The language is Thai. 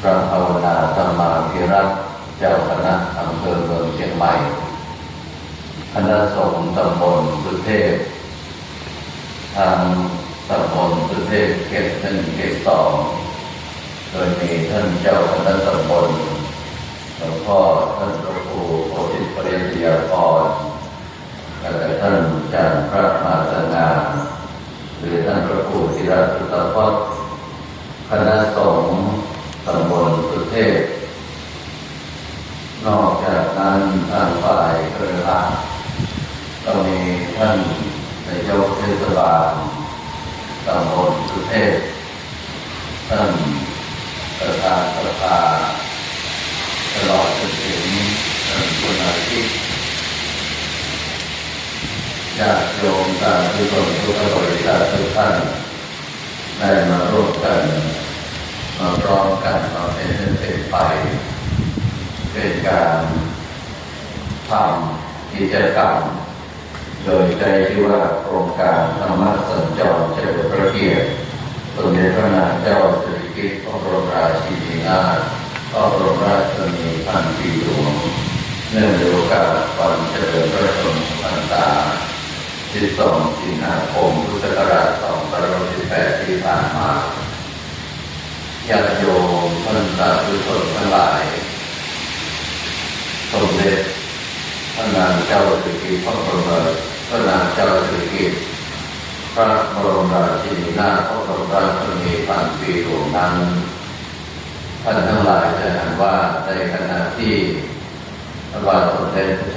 พระภาวนาธรรมาภิรัตน์เจ้าคณะอำเภอเมืองเชียงใหม่คณะสงฆ์ตำบลสุเทพทางตำบลสุเทพเขต1เขต2โดยมีท่านเจ้าคณะตำบลหลวงพ่อท่านพระครูโพธิปริยากรและท่านอาจารย์พระมาสง่าหรือท่านพระครูธีรสุตพจน์คณะสงฆ์ตำบลสุเทพนอกจากนั้นทางฝ่ายเครือข่ายก็มีท่านนายกเทศบาลตำบลสุเทพท่านประธานสภาตลอดจนถึงท่านผู้นำที่ญาติโยมสาธุชนทุกบริษัททุกท่านได้มาร่วมกันมาพร้อมกันมาเป็นไปเป็นการทำกิจกรรมโดยใจที่ว่าโครงการธรรมะสัญจรเฉลิมพระเกียรติสมเด็จพระนางเจ้าสิริกิติ์พระบรมราชินีนาถพระบรมราชนีพันปีหลวงเนื่องในโอกาสวันเฉลิมพระชนมพรรษา12 สิงหาคม พุทธศักราช 2518 ที่ผ่านมาญาติโยมท่านสาธุชนทั้งหลายสมเด็จพระนางเจ้าสิริกิติ์พระบรมนางเจ้าสิริกิติ์พระบรมราชินีนาถพระบรมราชนีพันปีหลวงนั้นท่านทั้งหลายจะเห็นว่าในขณะที่พระบาทสมเด็จพระ